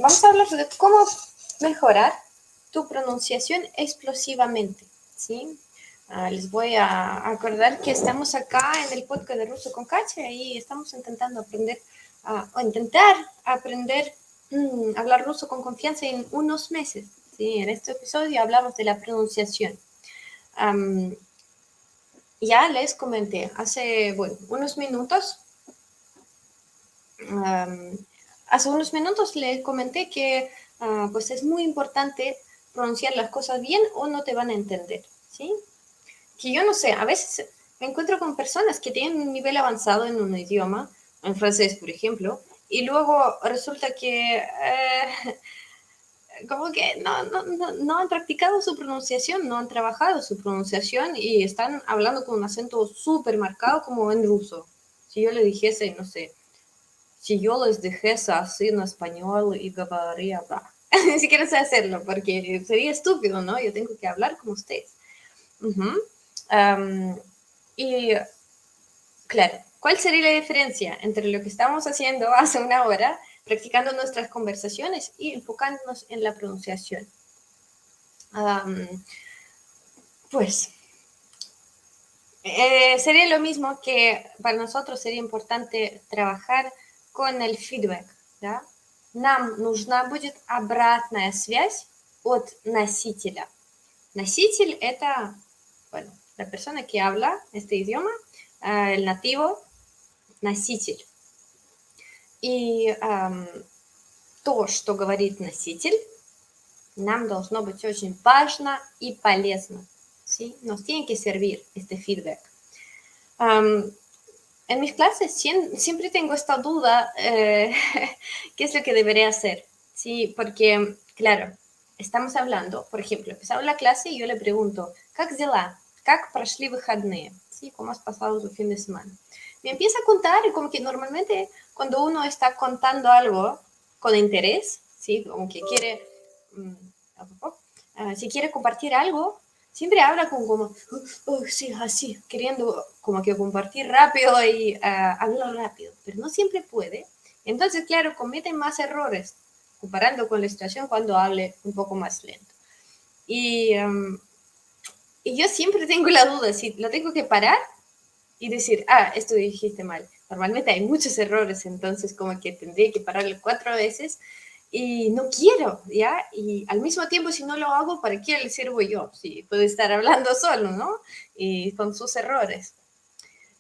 vamos a hablar de cómo mejorar tu pronunciación explosivamente, ¿sí? Les voy a acordar que estamos acá en el podcast de Ruso con Katia y estamos intentando aprender, o intentar aprender hablar ruso con confianza en unos meses, ¿sí? En este episodio hablamos de la pronunciación. Ya les comenté hace, unos minutos, les comenté que pues es muy importante pronunciar las cosas bien o no te van a entender, ¿sí? Que yo no sé, a veces me encuentro con personas que tienen un nivel avanzado en un idioma, en francés, por ejemplo, y luego resulta que como que no han practicado su pronunciación, no han trabajado su pronunciación y están hablando con un acento súper marcado como en ruso. Si yo le dijese, no sé, si yo les dijese así en español y говорía, ni siquiera sé hacerlo porque sería estúpido, ¿no? Yo tengo que hablar como ustedes. Y claro, ¿cuál sería la diferencia entre lo que estamos haciendo hace una hora, practicando nuestras conversaciones y enfocándonos en la pronunciación? Pues sería lo mismo que para nosotros sería importante trabajar con el feedback, ¿да? Нам нужна будет обратная связь от носителя. Носитель – это, bueno, la persona que habla este idioma, el nativo, носитель. И то, что говорит носитель, нам должно быть очень важно и полезно. ¿Sí? Nos tiene que servir este feedback. En mis clases siempre tengo esta duda, ¿qué es lo que debería hacer? Sí, porque, claro, estamos hablando, por ejemplo, empezamos la clase y yo le pregunto, ¿как дела? ¿Как прошли выходные? ¿Sí? ¿Cómo has pasado tu fin de semana? Me empieza a contar y como que normalmente cuando uno está contando algo con interés, ¿sí? Como que quiere, si quiere compartir algo, siempre habla como sí, así, queriendo como que compartir rápido y hablar rápido, pero no siempre puede. Entonces, claro, cometen más errores comparando con la situación cuando hable un poco más lento. Y yo siempre tengo la duda, si lo tengo que parar y decir, esto dijiste mal. Normalmente hay muchos errores, entonces como que tendría que pararlo 4 veces y no quiero, ¿ya? Y al mismo tiempo, si no lo hago, ¿para qué le sirvo yo? Si puedo estar hablando solo, ¿no? Y con sus errores.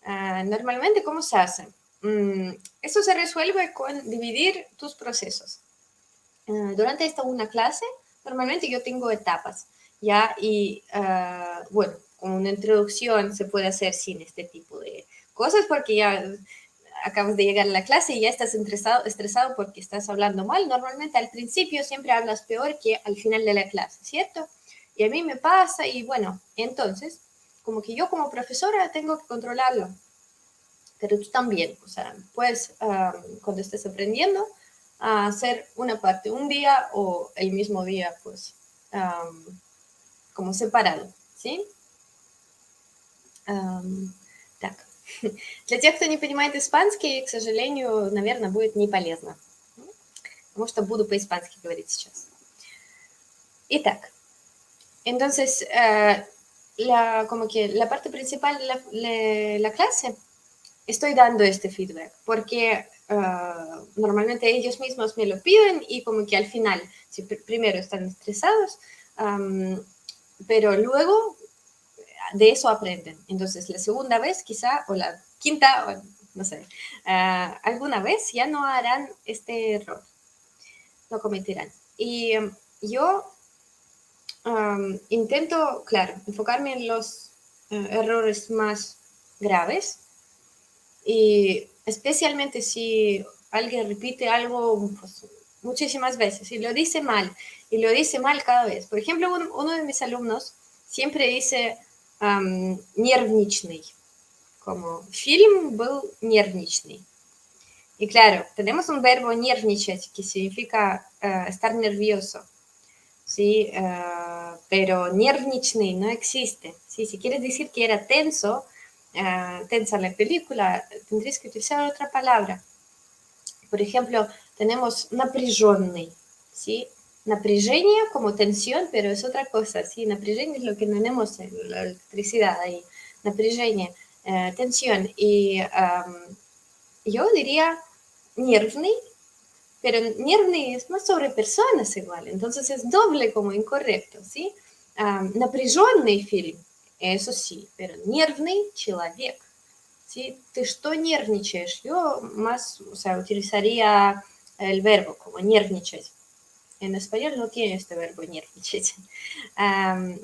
Normalmente, ¿cómo se hace? Esto se resuelve con dividir tus procesos. Durante esta una clase, normalmente yo tengo etapas, ¿ya? Y bueno, como una introducción se puede hacer sin este tipo de cosas porque ya acabas de llegar a la clase y ya estás estresado porque estás hablando mal. Normalmente al principio siempre hablas peor que al final de la clase, ¿cierto? Y a mí me pasa y bueno, entonces, como que yo como profesora tengo que controlarlo, pero tú también, o sea, puedes, cuando estés aprendiendo, hacer una parte un día o el mismo día, pues, como separado, ¿sí? Так. Для тех, кто не понимает испанский, к сожалению, наверное, будет не полезно. Потому что буду по-испански говорить сейчас. Итак, entonces, como que la parte principal de la clase, estoy dando este feedback, porque normalmente ellos mismos me lo piden y como que al final, si primero están estresados, pero luego de eso aprenden. Entonces, la segunda vez quizá, o la quinta, o no sé, alguna vez ya no harán este error, no cometerán. Y yo intento, claro, enfocarme en los errores más graves y especialmente si alguien repite algo pues, muchísimas veces y lo dice mal cada vez. Por ejemplo, uno de mis alumnos siempre dice нервничный, como фильм был нервничный. Y claro, tenemos un verbo нервничать que significa estar nervioso, ¿sí? Pero нервничный no existe, ¿sí? Si quieres decir que era tenso, tensa la película, tendrías que utilizar otra palabra. Por ejemplo, tenemos напряженный, ¿sí? Напряжение como tensión, pero es otra cosa, ¿sí? Напряжение es lo que tenemos en la electricidad ahí. Напряжение, tensión. Y yo diría нервный, pero нервный es más sobre personas igual, entonces es doble como incorrecto, ¿sí? Напряженный фильм, eso sí, pero нервный человек, ¿sí? ¿Ты что нервничаешь? Yo más, o sea, utilizaría el verbo como нервничать. En español no tiene este verbo нервничать,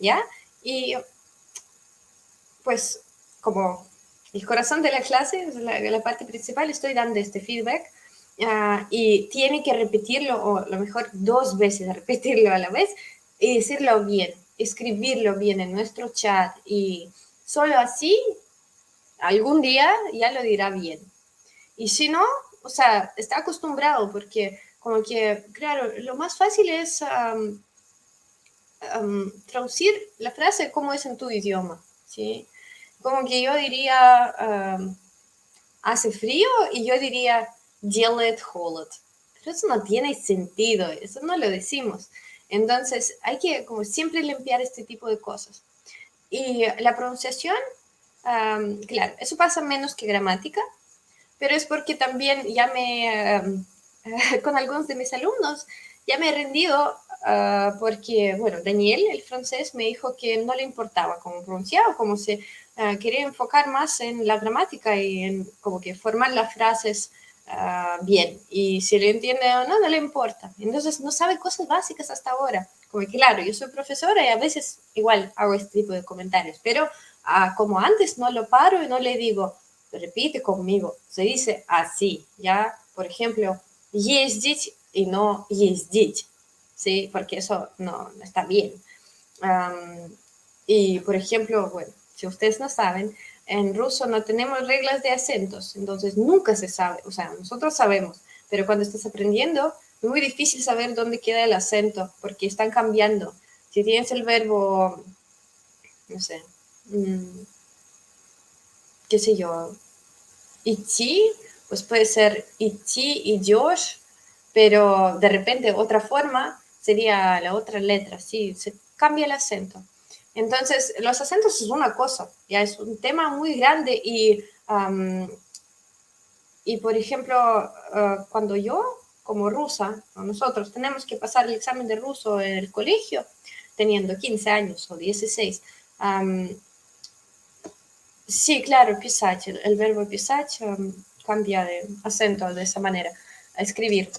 ¿ya? Y pues como el corazón de la clase, la parte principal, estoy dando este feedback y tiene que repetirlo, o a lo mejor 2 veces, repetirlo a la vez y decirlo bien, escribirlo bien en nuestro chat y solo así algún día ya lo dirá bien. Y si no, o sea, está acostumbrado porque como que, claro, lo más fácil es traducir la frase como es en tu idioma, ¿sí? Como que yo diría, hace frío y yo diría, делает холод. Pero eso no tiene sentido, eso no lo decimos. Entonces hay que como siempre limpiar este tipo de cosas. Y la pronunciación, claro, eso pasa menos que gramática, pero es porque también ya con algunos de mis alumnos, ya me he rendido porque, bueno, Daniel, el francés, me dijo que no le importaba cómo pronunciaba, como se quería enfocar más en la gramática y en como que formar las frases bien. Y si le entiende o no, no le importa. Entonces no sabe cosas básicas hasta ahora. Como que, claro, yo soy profesora y a veces igual hago este tipo de comentarios, pero como antes no lo paro y no le digo, repite conmigo, se dice así, ¿ya? Por ejemplo, ездить y no ездить, ¿sí? Porque eso no está bien. Y, por ejemplo, bueno, si ustedes no saben, en ruso no tenemos reglas de acentos, entonces nunca se sabe, o sea, nosotros sabemos, pero cuando estás aprendiendo es muy difícil saber dónde queda el acento, porque están cambiando. Si tienes el verbo, no sé, qué sé yo, Ichi, pues puede ser Ichi y Josh, pero de repente otra forma sería la otra letra, sí, se cambia el acento. Entonces, los acentos es una cosa, ya es un tema muy grande y por ejemplo, cuando yo, como rusa, o nosotros tenemos que pasar el examen de ruso en el colegio, teniendo 15 años o 16, sí, claro, pisach, el verbo pisach cambia de acento de esa manera, a escribir.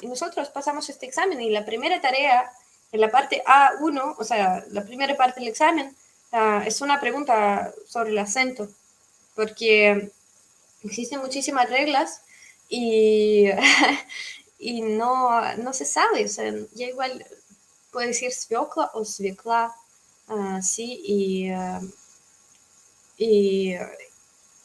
Y nosotros pasamos este examen y la primera tarea, en la parte A1, o sea, la primera parte del examen, es una pregunta sobre el acento, porque existen muchísimas reglas y, y no se sabe, o sea, ya igual puede decir svekla o svekla, sí, y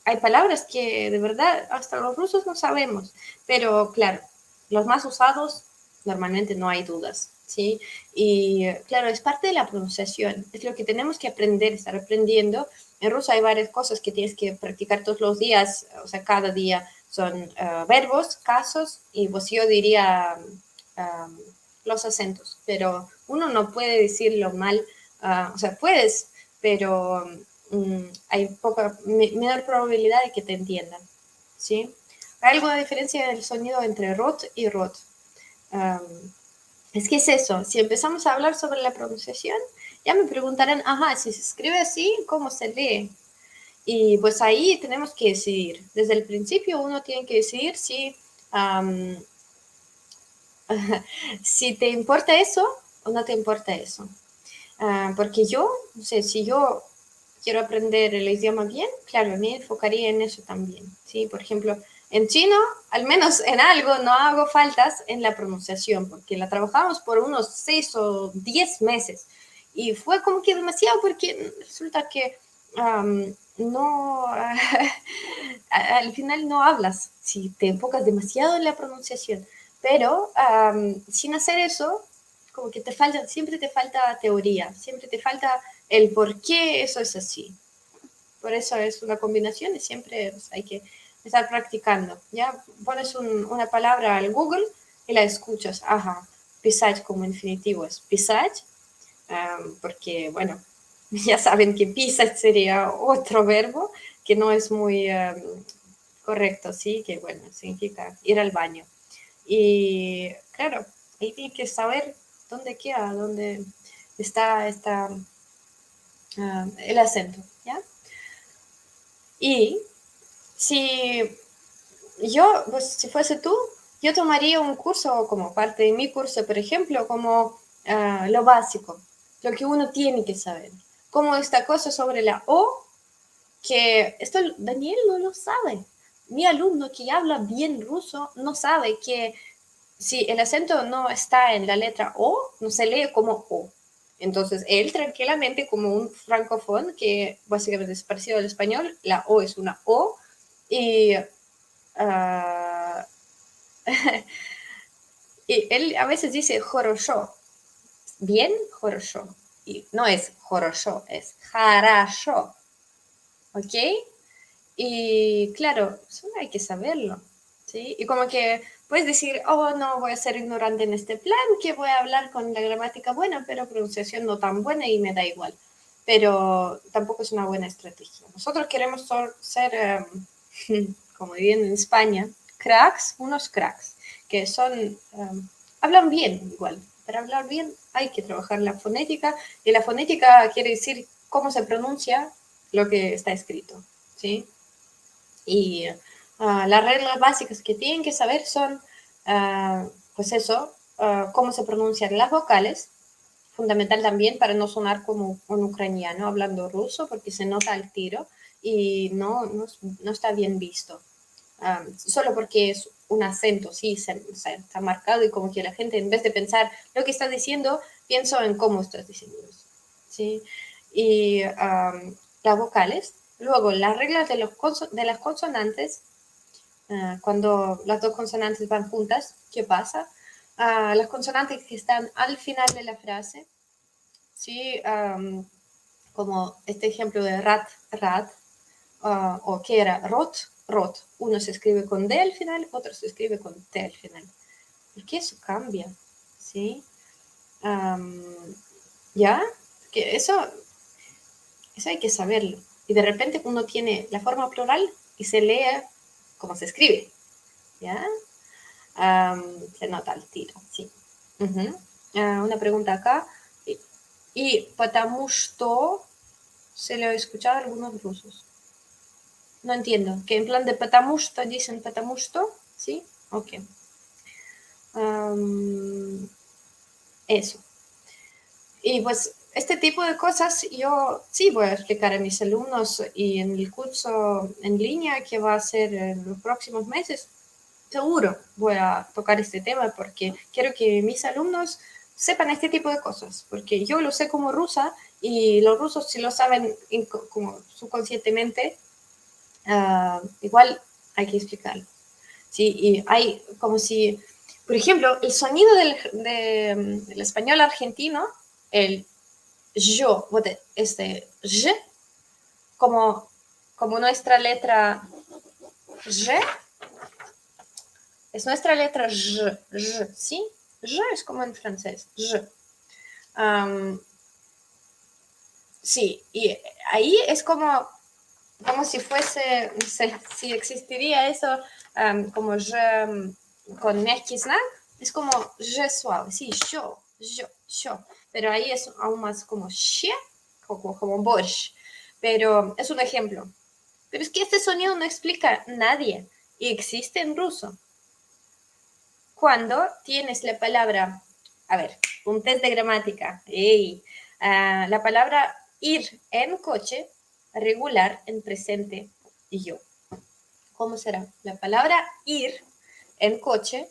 hay palabras que de verdad hasta los rusos no sabemos, pero claro, los más usados normalmente no hay dudas, ¿sí? Y claro, es parte de la pronunciación, es lo que tenemos que aprender, estar aprendiendo. En ruso hay varias cosas que tienes que practicar todos los días, o sea, cada día son verbos, casos y pues yo diría um, los acentos, pero uno no puede decirlo mal, o sea, puedes, pero hay menor probabilidad de que te entiendan, ¿sí? Hay algo de diferencia del sonido entre rot y rot. Es que es eso, si empezamos a hablar sobre la pronunciación, ya me preguntarán, ajá, si se escribe así, ¿cómo se lee? Y pues ahí tenemos que decidir. Desde el principio uno tiene que decidir si te importa eso o no te importa eso. Porque yo, no sé, si yo quiero aprender el idioma bien, claro, me enfocaría en eso también, ¿sí? Por ejemplo, en chino, al menos en algo, no hago faltas en la pronunciación, porque la trabajamos por unos 6 o 10 meses. Y fue como que demasiado porque resulta que no, al final no hablas si te enfocas demasiado en la pronunciación. Pero sin hacer eso, como que te falta, siempre te falta teoría, siempre te falta el por qué eso es así. Por eso es una combinación y siempre pues, hay que estar practicando. Ya pones una palabra al Google y la escuchas, ajá, pisать como infinitivo es pisать, porque, bueno, ya saben que pisać sería otro verbo que no es muy correcto, ¿sí? Que, bueno, significa ir al baño. Y, claro, ahí tiene que saber dónde queda, dónde está el acento, ¿ya? Y si yo, pues si fuese tú, yo tomaría un curso como parte de mi curso, por ejemplo, como lo básico, lo que uno tiene que saber. Como esta cosa sobre la O, que esto Daniel no lo sabe. Mi alumno que habla bien ruso no sabe que si el acento no está en la letra O, no se lee como O. Entonces, él tranquilamente, como un francófono, que básicamente es parecido al español, la O es una O, y uh, y él a veces dice хорошо, bien, хорошо. Y no es хорошо, es хорошо. ¿Ok? Y claro, eso hay que saberlo. ¿Sí? Y como que puedes decir, oh, no, voy a ser ignorante en este plan, que voy a hablar con la gramática buena, pero pronunciación no tan buena y me da igual. Pero tampoco es una buena estrategia. Nosotros queremos ser, como viviendo en España, cracks, unos cracks, que son, hablan bien igual. Para hablar bien hay que trabajar la fonética, y la fonética quiere decir cómo se pronuncia lo que está escrito, ¿sí? Y las reglas básicas que tienen que saber son, pues eso, cómo se pronuncian las vocales, fundamental también para no sonar como un ucraniano hablando ruso, porque se nota al tiro y no está bien visto. Solo porque es un acento, sí, está marcado y como que la gente en vez de pensar lo que está diciendo, pienso en cómo estás diciendo eso, ¿sí? Y las vocales, luego las reglas de las consonantes, cuando las dos consonantes van juntas, ¿qué pasa? Las consonantes que están al final de la frase, ¿sí? Como este ejemplo de rat, rat, o que era rot, rot. Uno se escribe con D al final, otro se escribe con T al final. Porque eso cambia, ¿sí? ¿Ya? Que eso hay que saberlo. Y de repente uno tiene la forma plural y se lee como se escribe, ¿ya? Se nota al tiro, sí. Una pregunta acá. Y потому что se lo he escuchado a algunos rusos. No entiendo. Que en plan de потому что dicen потому что, ¿sí? Ok. Eso. Y pues este tipo de cosas yo sí voy a explicar a mis alumnos y en el curso en línea que va a ser en los próximos meses. Seguro voy a tocar este tema porque quiero que mis alumnos sepan este tipo de cosas, porque yo lo sé como rusa y los rusos si lo saben como subconscientemente, igual hay que explicarlo. ¿Sí? Y hay como si, por ejemplo, el sonido del español argentino, el yo, este y, como nuestra letra y, es nuestra letra y, ¿sí? Y es como en francés, y. Sí, y ahí es como si fuese, no sé, si existiría eso, como je con mexicana, es como je suave, sí, yo, pero ahí es aún más como she, como borsch, pero es un ejemplo. Pero es que este sonido no explica a nadie y existe en ruso. Cuando tienes la palabra, a ver, un test de gramática, la palabra ir en coche, regular en presente y yo. ¿Cómo será? La palabra ir en coche,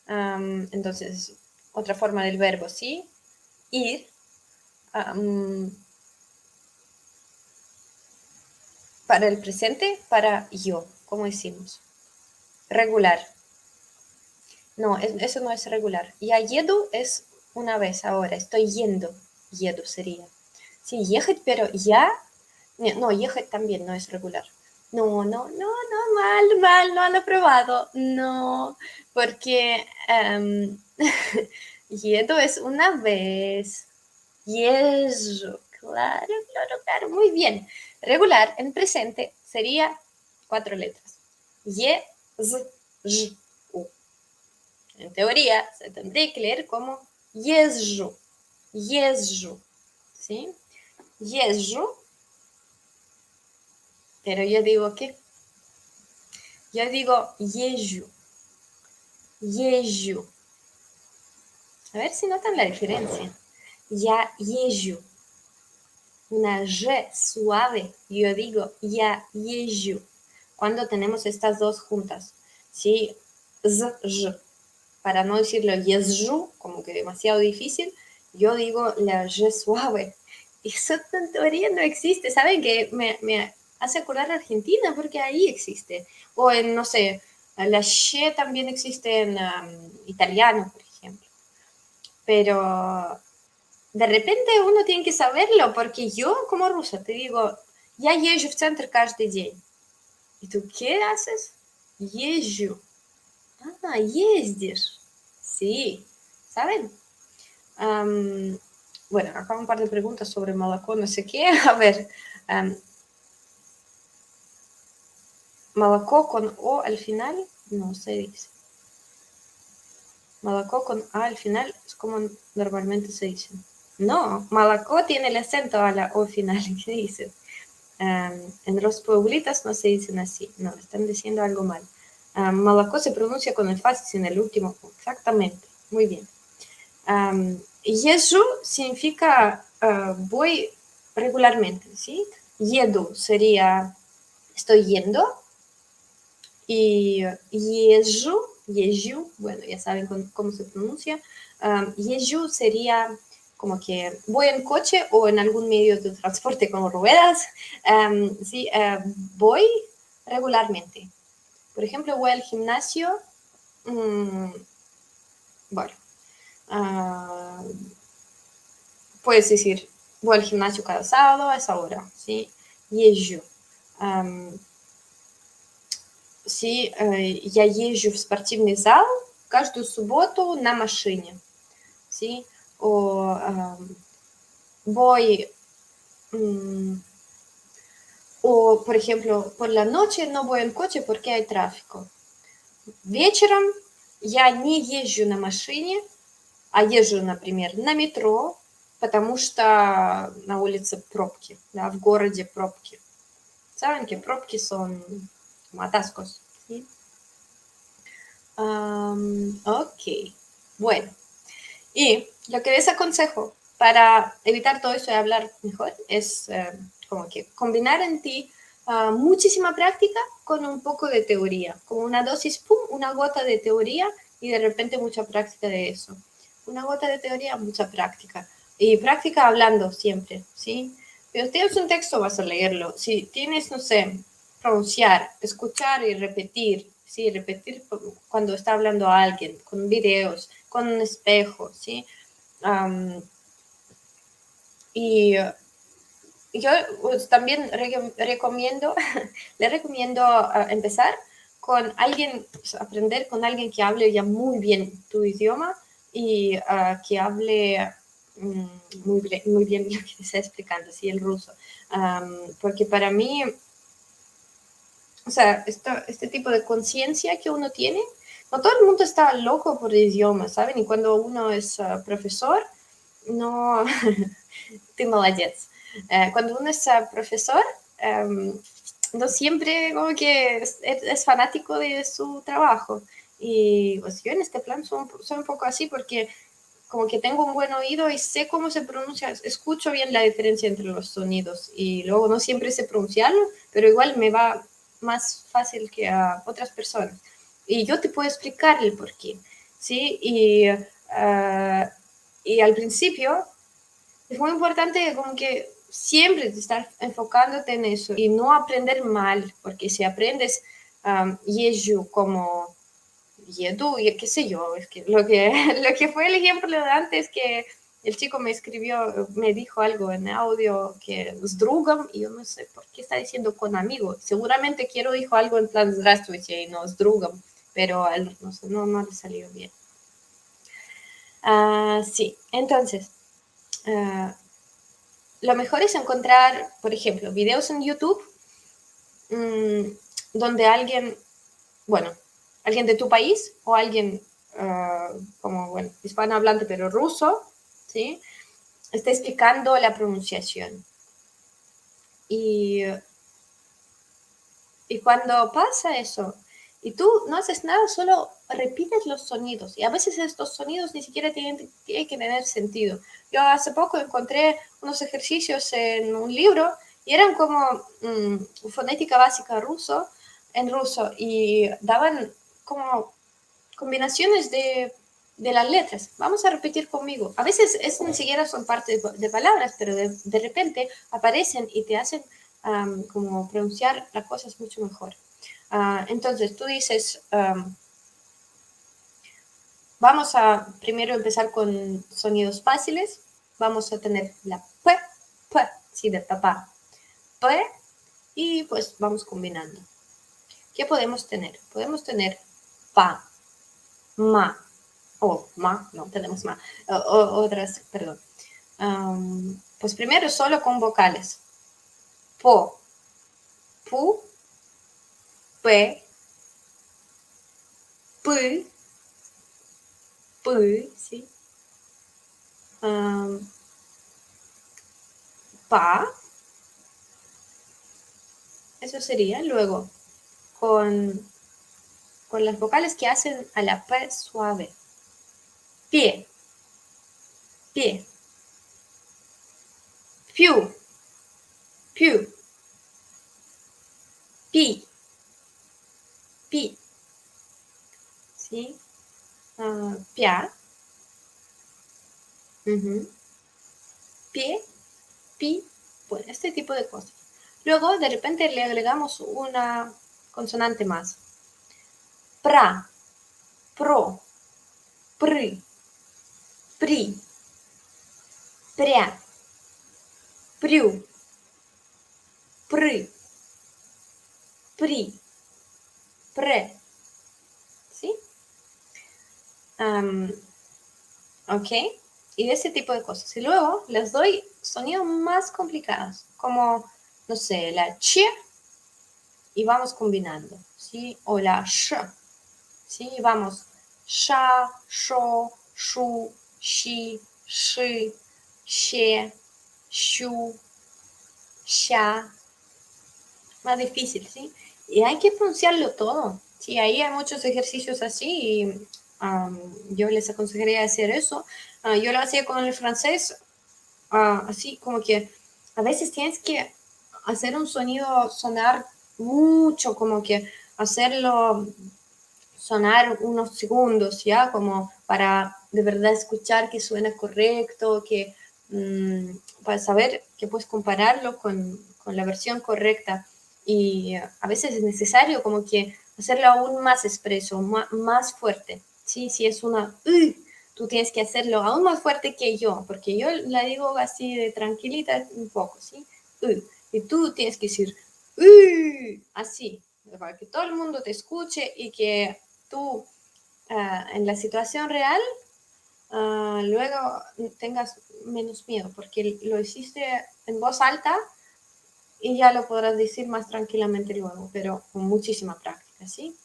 entonces, otra forma del verbo, ¿sí? Ir, para el presente, para yo, ¿cómo decimos? Regular. No, eso no es regular. Ya yedu es una vez ahora, estoy yendo. Yedu sería. Sí, ехать, pero ya. No, ехать también no es regular. No, mal, no han aprobado. No, porque Yedo es una vez. Yeso. Claro, claro, claro. Muy bien. Regular en presente sería 4 letras. Ye, z, j, u. En teoría se tendría que leer como yesju. Yesju. ¿Sí? Yesju. Pero yo digo ¿qué? Yo digo yeju. Yeju. A ver si notan la diferencia. Ya yeju. Una Y suave. Yo digo ya yeju. Cuando tenemos estas dos juntas. ¿Sí? Z, j. Para no decirlo yesju, como que demasiado difícil, yo digo la Y suave. Y eso en teoría no existe. ¿Saben qué? Me hace acordar a Argentina porque ahí existe. O en, no sé, la Y también existe en italiano, por ejemplo. Pero de repente uno tiene que saberlo, porque yo como rusa te digo, я езжу в центр каждый день. ¿Y tú qué haces? Езжу. Ah, ездишь. Sí, ¿saben? Bueno, acá un par de preguntas sobre Malacó, no sé qué. A ver, Malacó con O al final, no se dice. Malacó con A al final es como normalmente se dice. No, Malacó tiene el acento a la O final, ¿qué dices? En los pueblitos no se dicen así, no, están diciendo algo mal. Malacó se pronuncia con énfasis en el último, exactamente, muy bien. Езжу significa voy regularmente, ¿sí? Еду sería estoy yendo. Y езжу, bueno, ya saben cómo se pronuncia. Езжу sería como que voy en coche o en algún medio de transporte con ruedas. Sí, voy regularmente. Por ejemplo, voy al gimnasio. Bueno, uh, puedes decir, voy al gimnasio cada sábado a esa hora, ¿sí? Езжу. Sí, я езжу в спортивный зал каждую субботу на машине, ¿sí? O voy, o por ejemplo, por la noche no voy en coche porque hay tráfico. Вечером я не езжу на машине, а езжу, например, на метро, потому что на улице пробки, да, в городе пробки. Saben que пробки son atascos, ¿sí? Ok, bueno. Y lo que les aconsejo para evitar todo eso de hablar mejor es como que combinar en ti muchísima práctica con un poco de teoría, como una dosis, pum, una gota de teoría y de repente mucha práctica de eso. Una gota de teoría, mucha práctica. Y práctica hablando siempre, ¿sí? Pero tienes un texto, vas a leerlo. Si tienes, no sé, pronunciar, escuchar y repetir, ¿sí? Repetir cuando está hablando a alguien, con videos, con un espejo, ¿sí? Y yo pues, también recomiendo, le recomiendo empezar con alguien, pues, aprender con alguien que hable ya muy bien tu idioma y que hable muy bien lo que te está explicando, sí, el ruso. Porque para mí, o sea, este tipo de conciencia que uno tiene, no todo el mundo está loco por idiomas, ¿saben? Y cuando uno es profesor, no, ты молодец. Cuando uno es profesor, no siempre como que es fanático de su trabajo. Y pues yo en este plan soy un poco así porque como que tengo un buen oído y sé cómo se pronuncia, escucho bien la diferencia entre los sonidos y luego no siempre sé pronunciarlo, pero igual me va más fácil que a otras personas. Y yo te puedo explicar el por qué, ¿sí? Y al principio es muy importante como que siempre estar enfocándote en eso y no aprender mal, porque si aprendes yeju como yedu, y qué sé yo, es que lo que fue el ejemplo de antes que el chico me escribió, me dijo algo en audio que es drugam, y yo no sé por qué está diciendo con amigo. Seguramente quiero dijo algo en plan здравствуйте y no es drugam, pero no sé, no le salió bien. Sí, entonces, lo mejor es encontrar, por ejemplo, videos en YouTube donde alguien, bueno, alguien de tu país o alguien como, bueno, hispanohablante pero ruso, ¿sí? Está explicando la pronunciación. Y, y cuando pasa eso, y tú no haces nada, solo repites los sonidos. Y a veces estos sonidos ni siquiera tienen que tener sentido. Yo hace poco encontré unos ejercicios en un libro y eran como fonética básica en ruso, y daban como combinaciones de las letras. Vamos a repetir conmigo. A veces es, ni siquiera son parte de palabras, pero de repente aparecen y te hacen como pronunciar las cosas mucho mejor. Entonces tú dices, vamos a primero empezar con sonidos fáciles. Vamos a tener la P, sí, de papá, P, y pues vamos combinando. ¿Qué podemos tener? Podemos tener pa, ma, ma, no tenemos ma, otras, perdón. Pues primero solo con vocales. Po, pu, pe, pu, pu, ¿sí? Pa, eso sería. Luego, con las vocales que hacen a la P suave. Pie, pie, piu, piu, pi, pi, ¿sí? Pia, pie, pi, bueno, este tipo de cosas. Luego, de repente, le agregamos una consonante más. Pra, pro, pri, pri, prea, priu, pri, pri, pre, ¿sí? Ok, y de ese tipo de cosas. Y luego les doy sonidos más complicados, como, no sé, la ch, y vamos combinando, ¿sí? O la sh, ¿sí? Y vamos sha, sho, shu, shi, shi, she, shu, sha, más difícil, ¿sí? Y hay que pronunciarlo todo. Sí, ahí hay muchos ejercicios así y yo les aconsejaría hacer eso. Yo lo hacía con el francés, así como que a veces tienes que hacer un sonido sonar mucho, como que hacerlo sonar unos segundos, ¿ya? Como para de verdad escuchar que suena correcto, que para saber que puedes compararlo con la versión correcta. Y a veces es necesario como que hacerlo aún más expreso, más fuerte. ¿Sí? Si es una tú tienes que hacerlo aún más fuerte que yo, porque yo la digo así de tranquilita un poco, ¿sí? Y tú tienes que decir así, para que todo el mundo te escuche y que tú en la situación real luego tengas menos miedo, porque lo hiciste en voz alta y ya lo podrás decir más tranquilamente luego, pero con muchísima práctica, ¿sí?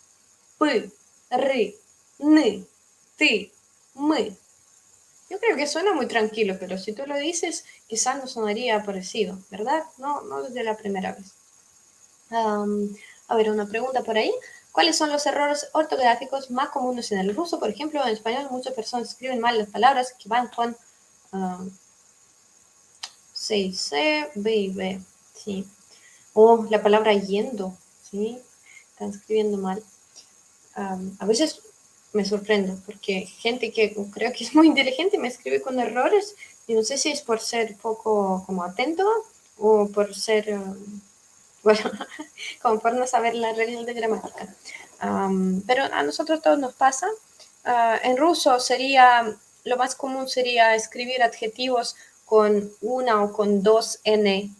P, R, N, T, M. Yo creo que suena muy tranquilo, pero si tú lo dices, quizás no sonaría parecido, ¿verdad? No, no desde la primera vez. A ver, una pregunta por ahí. ¿Cuáles son los errores ortográficos más comunes en el ruso? Por ejemplo, en español muchas personas escriben mal las palabras que van con C y C, B y B. Sí. O la palabra yendo. ¿Sí? Están escribiendo mal. A veces me sorprendo porque gente que creo que es muy inteligente me escribe con errores y no sé si es por ser poco como atento o por ser bueno, como por no saber las reglas de gramática. Pero a nosotros todos nos pasa. En ruso sería, lo más común sería escribir adjetivos con una o con dos N,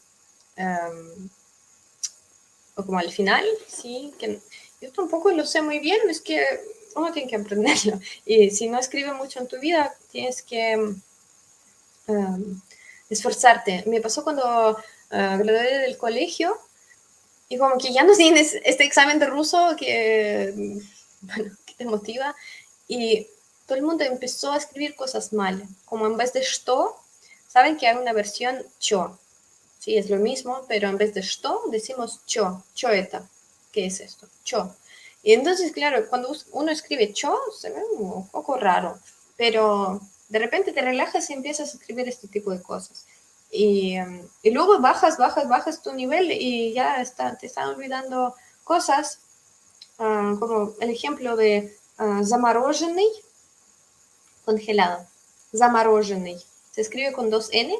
o como al final, sí, que yo tampoco lo sé muy bien, es que uno tiene que aprenderlo. Y si no escribe mucho en tu vida, tienes que esforzarte. Me pasó cuando gradué del colegio y como que ya no tienes este examen de ruso que, bueno, que te motiva y todo el mundo empezó a escribir cosas mal, como en vez de что, saben que hay una versión чё, sí, es lo mismo, pero en vez de что decimos чё это, ¿qué es esto? Чё. Y entonces, claro, cuando uno escribe чё, se ve un poco raro, pero de repente te relajas y empiezas a escribir este tipo de cosas. Y luego bajas tu nivel y ya te están olvidando cosas, como el ejemplo de замороженный, congelado. Замороженный. Se escribe con dos N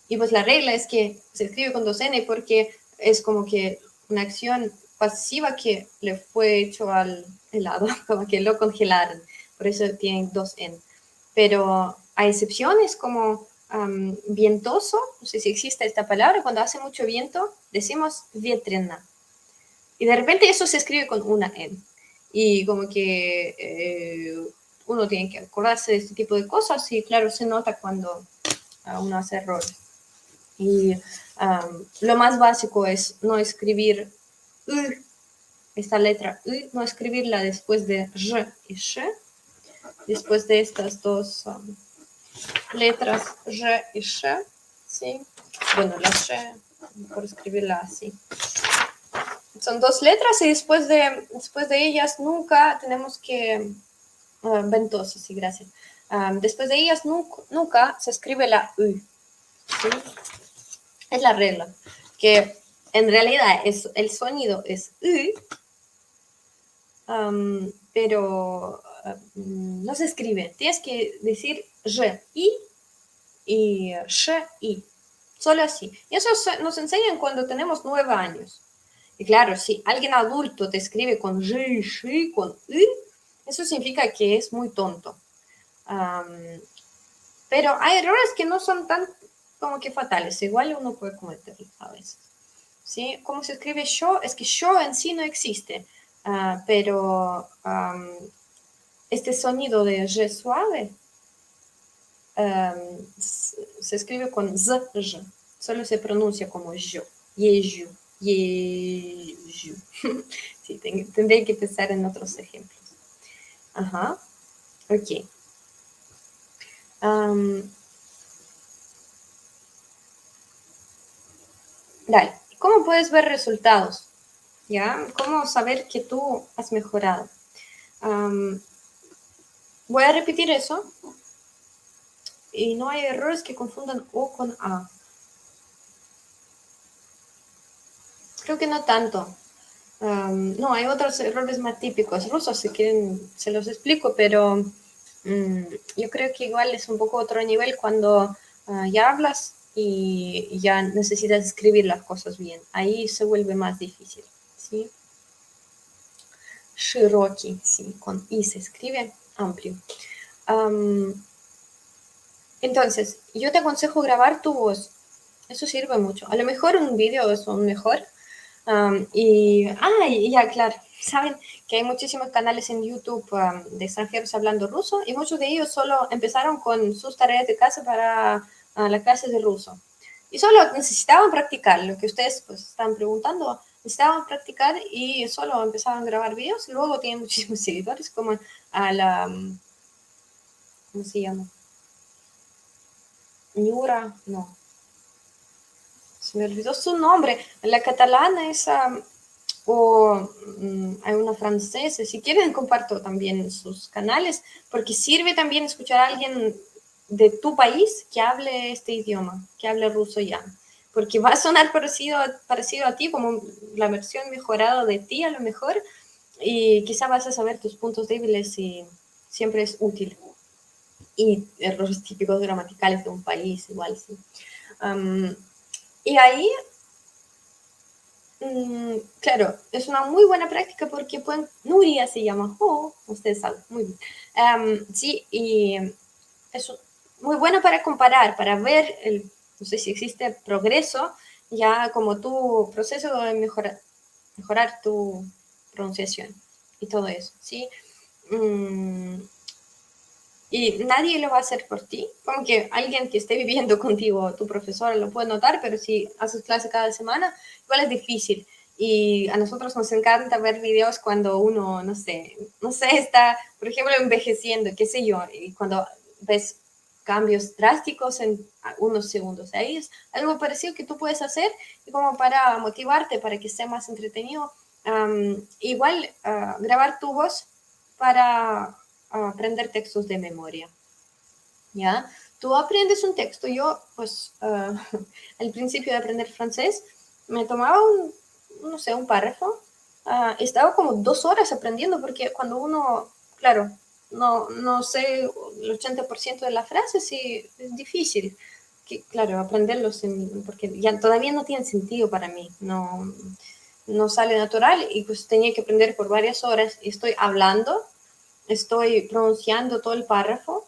y pues la regla es que se escribe con dos N porque es como que una acción pasiva que le fue hecho al helado, como que lo congelaron. Por eso tienen dos N. Pero hay excepciones como vientoso, no sé si existe esta palabra, cuando hace mucho viento decimos ветрено. Y de repente eso se escribe con una N. Y como que uno tiene que acordarse de este tipo de cosas y claro, se nota cuando uno hace errores. Y lo más básico es no escribir esta letra no escribirla después de y sh. Después de estas dos letras y sh, ¿sí? Bueno, la sh, por escribirla así. Son dos letras y después de ellas nunca tenemos que... ventoso, sí, gracias. Después de ellas nunca se escribe la ¿sí? Es la regla, que en realidad el sonido es pero no se escribe. Tienes que decir y sh, i. Solo así. Y eso nos enseñan cuando tenemos 9 años. Y claro, si alguien adulto te escribe con sh, con eso significa que es muy tonto. Pero hay errores que no son tan como que fatales. Igual uno puede cometerlos a veces. ¿Sí? ¿Cómo se escribe yo? Es que yo en sí no existe. Pero este sonido de je suave se escribe con z, solo se pronuncia como yo, yeju, yeju. Sí, tendré que pensar en otros ejemplos. Ajá, ok. Dale, ¿cómo puedes ver resultados? ¿Ya? ¿Cómo saber que tú has mejorado? Voy a repetir eso. Y no hay errores que confundan O con A. Creo que no tanto. No, hay otros errores más típicos. Rusos, si quieren, se los explico, pero yo creo que igual es un poco otro nivel cuando ya hablas y ya necesitas escribir las cosas bien. Ahí se vuelve más difícil, ¿sí? Широкий, sí, con I se escribe, amplio. Entonces, yo te aconsejo grabar tu voz. Eso sirve mucho. A lo mejor un vídeo es un mejor. Ya, claro. Saben que hay muchísimos canales en YouTube de extranjeros hablando ruso y muchos de ellos solo empezaron con sus tareas de casa para las clases de ruso. Y solo necesitaban practicar lo que ustedes pues están preguntando. Necesitaban practicar y solo empezaban a grabar videos y luego tienen muchísimos seguidores como a la... ¿Cómo se llama? Ñura, no. Se me olvidó su nombre. La catalana esa... o hay una francesa. Si quieren, comparto también sus canales, porque sirve también escuchar a alguien de tu país que hable este idioma, que hable ruso ya. Porque va a sonar parecido a ti, como la versión mejorada de ti a lo mejor, y quizá vas a saber tus puntos débiles y siempre es útil. Y errores típicos gramaticales de un país, igual, sí. Y ahí claro, es una muy buena práctica porque pueden, Nuria se llama, ustedes saben, muy bien. Sí, y es muy bueno para comparar, para ver, no sé si existe progreso, ya como tu proceso de mejorar tu pronunciación y todo eso, ¿sí? y nadie lo va a hacer por ti. Como que alguien que esté viviendo contigo, tu profesora, lo puede notar, pero si haces clase cada semana, igual es difícil. Y a nosotros nos encanta ver videos cuando uno, no sé, está, por ejemplo, envejeciendo, qué sé yo, y cuando ves cambios drásticos en unos segundos. Ahí es algo parecido que tú puedes hacer y como para motivarte, para que sea más entretenido. Igual grabar tu voz para aprender textos de memoria, ¿ya? Tú aprendes un texto, yo pues al principio de aprender francés me tomaba no sé, un párrafo, estaba como 2 horas aprendiendo porque cuando uno, claro, no sé el 80% de la frase, sí, es difícil. Que, claro, aprenderlos porque ya todavía no tiene sentido para mí, no sale natural y pues tenía que aprender por varias horas y estoy hablando, estoy pronunciando todo el párrafo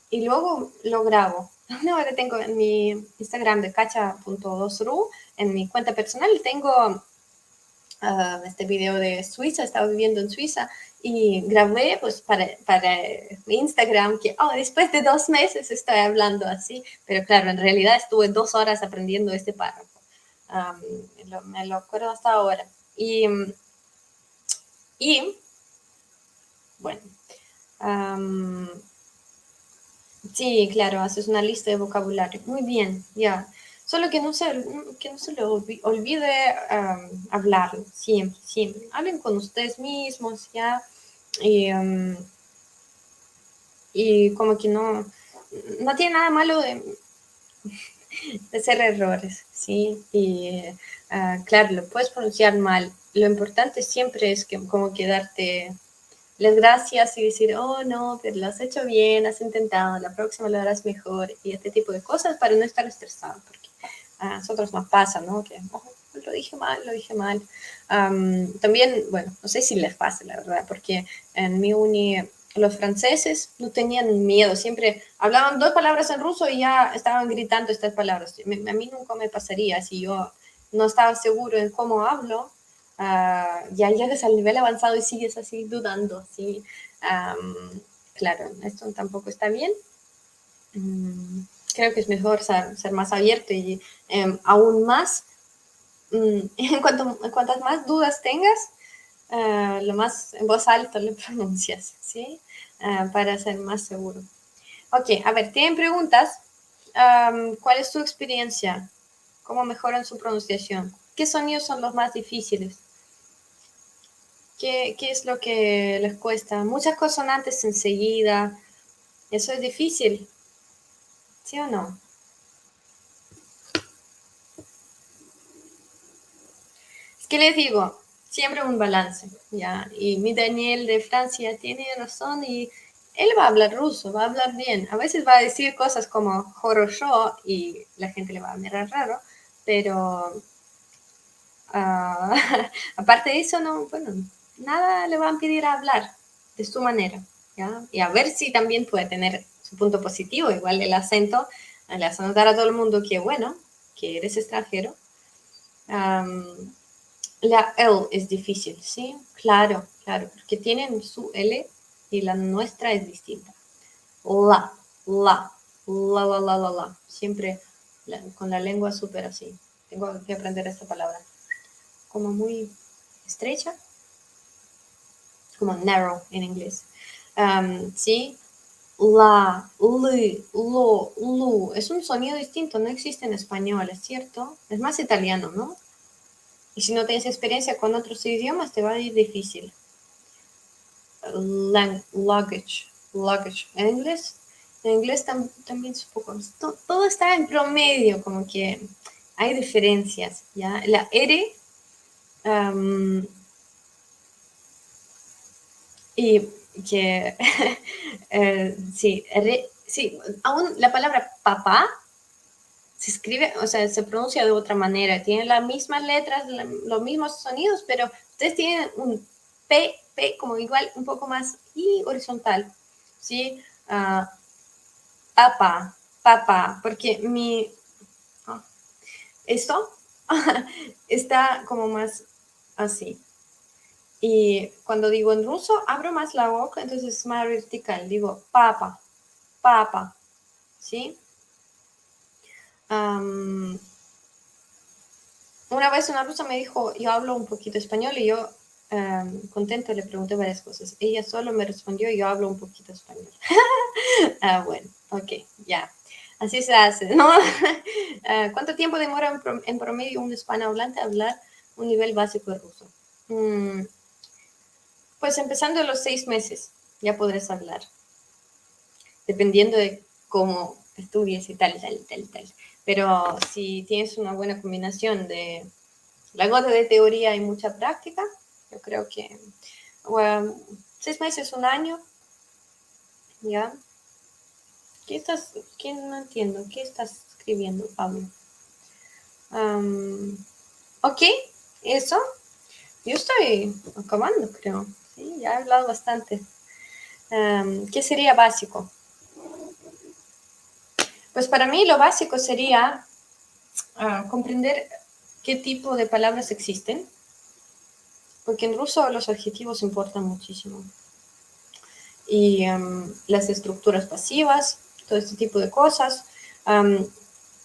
y luego lo grabo. Ahora tengo en mi Instagram de cacha.2ru, en mi cuenta personal, tengo este video de Suiza, estaba viviendo en Suiza y grabé pues para mi Instagram que después de 2 meses estoy hablando así, pero claro, en realidad estuve 2 horas aprendiendo este párrafo. Me lo acuerdo hasta ahora. Y bueno, um, sí, claro, haces una lista de vocabulario. Muy bien, ya. Solo que no se le olvide hablar siempre, siempre. Hablen con ustedes mismos, ya. Y, y como que no tiene nada malo de hacer errores, ¿sí? Y claro, lo puedes pronunciar mal. Lo importante siempre es que como que darte las gracias y decir, oh no, pero lo has hecho bien, has intentado, la próxima lo harás mejor y este tipo de cosas para no estar estresado, porque a nosotros nos pasa, ¿no? Que lo dije mal, lo dije mal. También, bueno, no sé si les pasa, la verdad, porque en mi uni los franceses no tenían miedo, siempre hablaban 2 palabras en ruso y ya estaban gritando estas palabras. A mí nunca me pasaría si yo no estaba seguro en cómo hablo, ya llegas al nivel avanzado y sigues así dudando, ¿sí? Claro, esto tampoco está bien. Creo que es mejor ser más abierto y aún más, en cuantas más dudas tengas, lo más en voz alta lo pronuncias, ¿sí? Para ser más seguro. Ok, a ver, ¿tienen preguntas? ¿Cuál es tu experiencia? ¿Cómo mejoran su pronunciación? ¿Qué sonidos son los más difíciles? ¿Qué es lo que les cuesta? Muchas consonantes enseguida. Eso es difícil, ¿sí o no? Es que les digo, siempre un balance, ¿ya? Y mi Daniel de Francia tiene razón y él va a hablar ruso, va a hablar bien. A veces va a decir cosas como horosho y la gente le va a mirar raro, pero aparte de eso, no, bueno, nada le van a pedir a hablar de su manera, ¿ya? Y a ver si también puede tener su punto positivo, igual el acento, le hace notar a todo el mundo que, bueno, que eres extranjero. La L es difícil, ¿sí? Claro, claro, porque tienen su L y la nuestra es distinta. La, la, la. Siempre con la lengua súper así. Tengo que aprender esta palabra. Como muy estrecha, como narrow en inglés. ¿Sí? La, li, lo, lu. Es un sonido distinto, no existe en español, ¿es cierto? Es más italiano, ¿no? Y si no tienes experiencia con otros idiomas, te va a ir difícil. Luggage. En inglés también es un poco. Todo está en promedio, como que hay diferencias, ¿ya? La R, um, y que, sí, aún la palabra papá se escribe, o sea, se pronuncia de otra manera, tiene las mismas letras, los mismos sonidos, pero ustedes tienen un P como igual un poco más y horizontal, ¿sí? Papá, porque oh, esto está como más así. Y cuando digo en ruso, abro más la boca, entonces es más vertical. Digo papa, papa, ¿sí? Una vez una rusa me dijo, yo hablo un poquito español y yo contento le pregunté varias cosas. Ella solo me respondió, yo hablo un poquito español. Bueno, ok, ya. Así se hace, ¿no? ¿Cuánto tiempo demora en promedio un hispanohablante a hablar un nivel básico de ruso? Pues empezando los 6 meses ya podrás hablar, dependiendo de cómo estudies y tal. Pero si tienes una buena combinación de la gota de teoría y mucha práctica, yo creo que 6 meses, un año, ¿ya? ¿Qué no entiendo? ¿Qué estás escribiendo, Pablo? Ok, eso. Yo estoy acabando, creo. Sí, ya he hablado bastante. ¿Qué sería básico? Pues para mí lo básico sería comprender qué tipo de palabras existen, porque en ruso los adjetivos importan muchísimo. Y las estructuras pasivas, todo este tipo de cosas.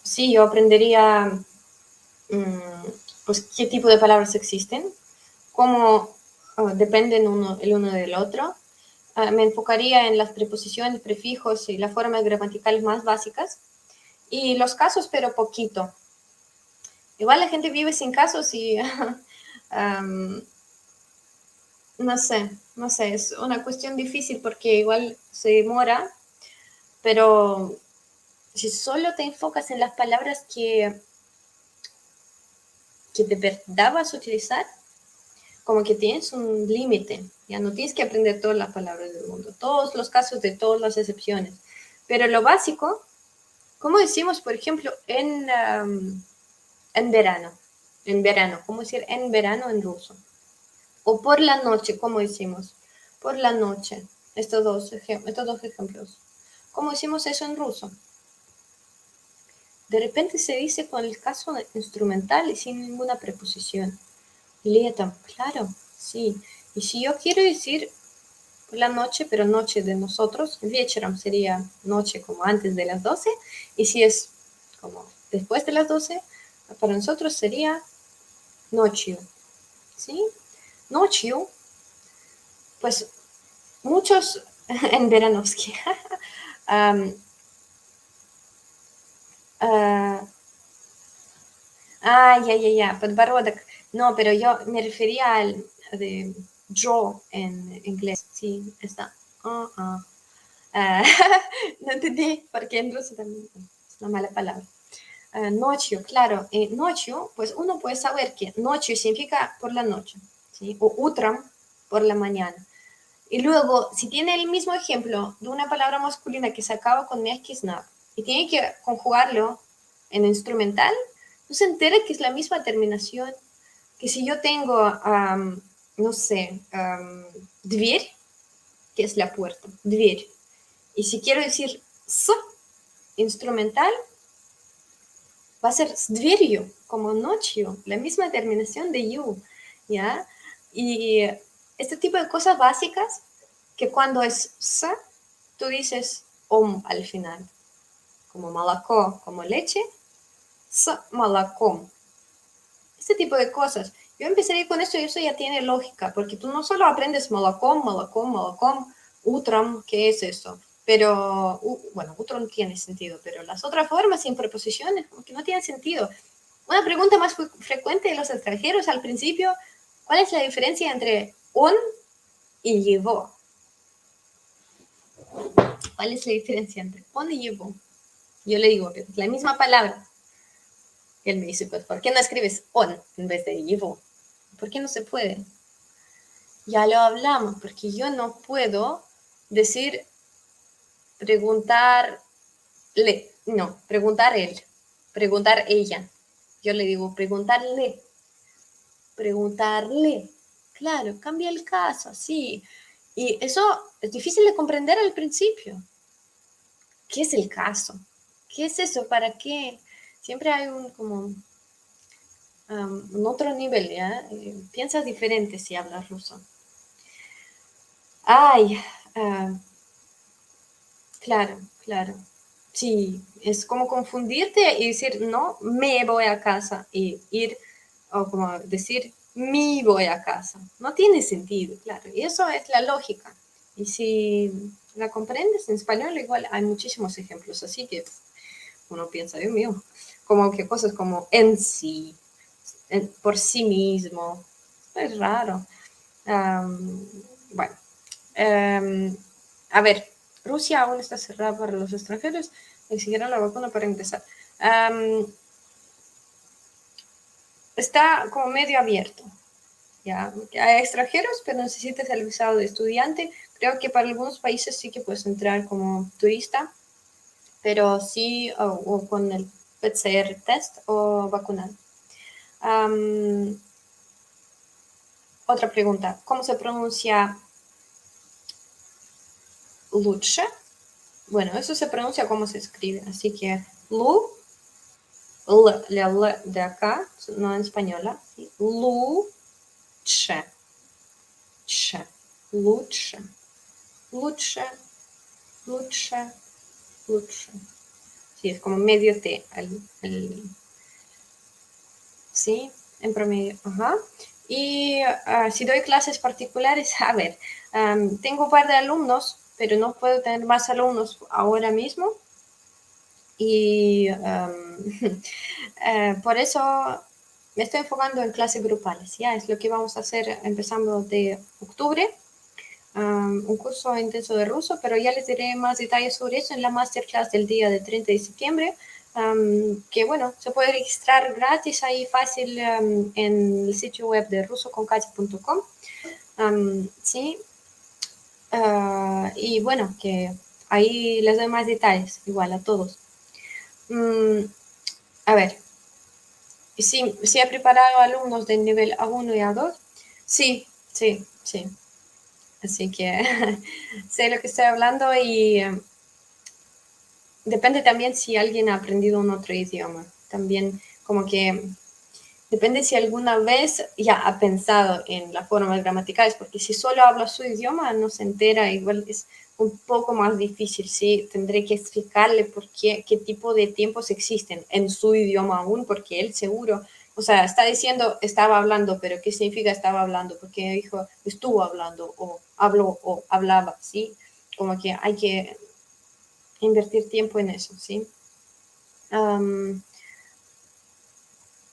Sí, yo aprendería pues qué tipo de palabras existen, cómo dependen el uno del otro. Me enfocaría en las preposiciones, prefijos y las formas gramaticales más básicas. Y los casos, pero poquito. Igual la gente vive sin casos y no sé, es una cuestión difícil porque igual se demora, pero si solo te enfocas en las palabras que de verdad vas a utilizar, como que tienes un límite, ya no tienes que aprender todas las palabras del mundo, todos los casos de todas las excepciones, pero lo básico, como decimos, por ejemplo, en verano, ¿cómo decir en verano en ruso? O por la noche, ¿cómo decimos? Por la noche, estos dos ejemplos. ¿Cómo decimos eso en ruso? De repente se dice con el caso instrumental y sin ninguna preposición. Летом, claro, sí. Y si yo quiero decir por la noche, pero noche de nosotros, вечером sería noche como antes de las 12, y si es como después de las 12, para nosotros sería ночью, ¿sí? Ночью, pues muchos en Veranovsky. um, uh, ya, подбородок. No, pero yo me refería al de jaw en inglés. Sí, está. No entendí, porque en ruso también es una mala palabra. Ночью, claro. Ночью, pues uno puede saber que ночью significa por la noche, ¿sí? O утром, por la mañana. Y luego, si tiene el mismo ejemplo de una palabra masculina que se acaba con snap y tiene que conjugarlo en instrumental, no se entera que es la misma terminación. Que si yo tengo, no sé, дверь, que es la puerta, дверь, y si quiero decir s instrumental, va a ser с дверью, como ночью, la misma terminación de you, ¿ya? Y este tipo de cosas básicas que cuando es s, tú dices al final, como молоко, como leche, с молоком. Este tipo de cosas. Yo empezaría con esto y eso ya tiene lógica, porque tú no solo aprendes молоком, утром, ¿qué es eso? Pero, bueno, utrón tiene sentido, pero las otras formas sin preposiciones como que no tienen sentido. Una pregunta más frecuente de los extranjeros al principio, ¿cuál es la diferencia entre un y llevó? ¿Cuál es la diferencia entre un y llevó? Yo le digo que es la misma palabra. Y él me dice, pues, ¿por qué no escribes on en vez de llevó? ¿Por qué no se puede? Ya lo hablamos, porque yo no puedo decir preguntarle, no, preguntar él, preguntar ella. Yo le digo preguntarle. Claro, cambia el caso, sí. Y eso es difícil de comprender al principio. ¿Qué es el caso? ¿Qué es eso? ¿Para qué? Siempre hay un como en otro nivel, ¿ya? Piensas diferente si hablas ruso. Ay, claro, claro. Sí, es como confundirte y decir, no, me voy a casa y ir, o como decir, mi voy a casa. No tiene sentido, claro. Y eso es la lógica. Y si la comprendes en español, igual hay muchísimos ejemplos, así que uno piensa, Dios mío, como que cosas como en sí, por sí mismo. Es raro. Bueno, a ver, Rusia aún está cerrada para los extranjeros, exigieron la vacuna para empezar. Está como medio abierto, ¿ya? Hay extranjeros, pero necesitas el visado de estudiante. Creo que para algunos países sí que puedes entrar como turista, pero sí o con el PCR test o vacunado. Otra pregunta, ¿cómo se pronuncia Luche? Bueno, eso se pronuncia como se escribe, así que Lu, la L de acá, no en española, ¿sí? Luche, che, luche, luche, luche, luche. Sí, es como medio T, sí, en promedio, ajá. Y si doy clases particulares, a ver, tengo un par de alumnos, pero no puedo tener más alumnos ahora mismo. Y por eso me estoy enfocando en clases grupales, ya es lo que vamos a hacer empezando de octubre, un curso intenso de ruso, pero ya les diré más detalles sobre eso en la masterclass del día de 30 de septiembre, que bueno, se puede registrar gratis ahí fácil en el sitio web de rusoconcachi.com, sí, y bueno, que ahí les doy más detalles, igual a todos. A ver, sí he preparado alumnos de nivel A1 y A2. Sí, sí, sí. Así que sé lo que estoy hablando y depende también si alguien ha aprendido un otro idioma. También como que depende si alguna vez ya ha pensado en las formas gramaticales, porque si solo habla su idioma no se entera, igual es un poco más difícil, ¿sí? Tendré que explicarle por qué tipo de tiempos existen en su idioma aún, porque él seguro, o sea, está diciendo estaba hablando, pero ¿qué significa estaba hablando? Porque dijo estuvo hablando o habló o hablaba, ¿sí? Como que hay que invertir tiempo en eso, ¿sí?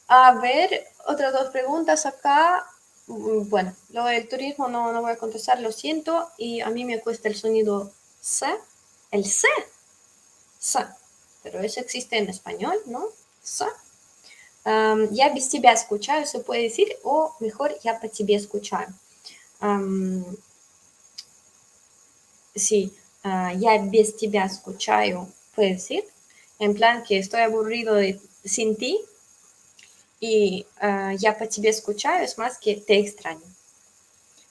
A ver, otras dos preguntas acá. Bueno, lo del turismo no voy a contestar, lo siento. Y a mí me cuesta el sonido C. El C. C. Pero eso existe en español, ¿no? C. Я без тебя скучаю, se puede decir, o mejor, я по тебе скучаю. Sí, я без тебя скучаю, puede decir. En plan que estoy aburrido sin ti. Y ya по тебе скучаю es más que te extraño.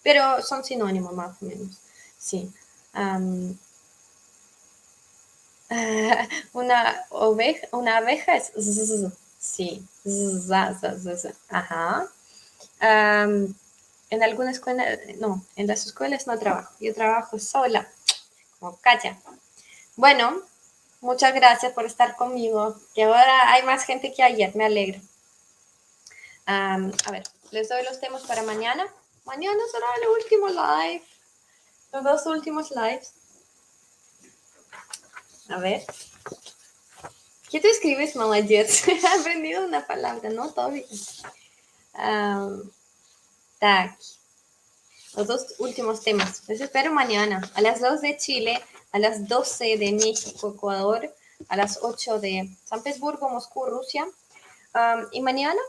Pero son sinónimos más o menos, sí. Um, una abeja es zzz, sí, ajá. En alguna escuela, no, en las escuelas no trabajo, yo trabajo sola, como Katia. Bueno, muchas gracias por estar conmigo, que ahora hay más gente que ayer, me alegro. A ver, les doy los temas para mañana. Mañana será el último live. Los dos últimos lives. A ver. ¿Qué te escribes, молодец? He aprendido una palabra, ¿no? Todavía. Tac. Los dos últimos temas. Les espero mañana. A las 2 de Chile, a las 12 de México, Ecuador, a las 8 de San Petersburgo, Moscú, Rusia. ¿Y mañana?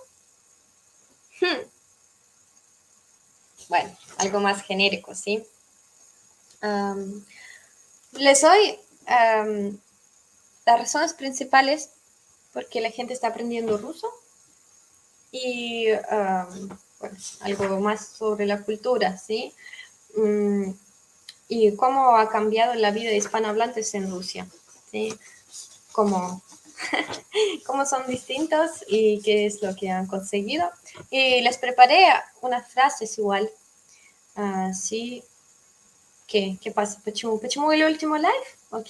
Bueno, algo más genérico, ¿sí? Les doy las razones principales porque la gente está aprendiendo ruso y bueno, algo más sobre la cultura, ¿sí? Y cómo ha cambiado la vida de hispanohablantes en Rusia, ¿sí? Como cómo son distintos y qué es lo que han conseguido. Y les preparé unas frases igual. Sí, ¿qué pasa? ¿Почему el último live? Ok.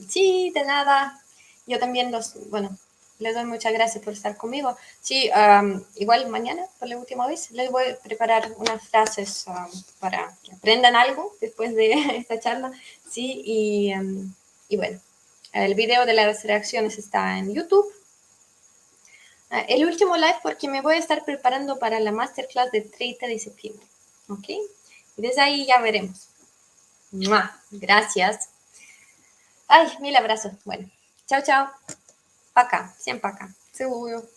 Sí, de nada. Yo también bueno, les doy muchas gracias por estar conmigo. Sí, igual mañana, por la última vez, les voy a preparar unas frases para que aprendan algo después de esta charla. Sí, y bueno, el video de las reacciones está en YouTube. El último live porque me voy a estar preparando para la masterclass de 30 de septiembre. ¿Ok? Y desde ahí ya veremos. ¡Mua! Gracias. Ay, mil abrazos. Bueno, chao, chao. Пока. Всем пока. Целую.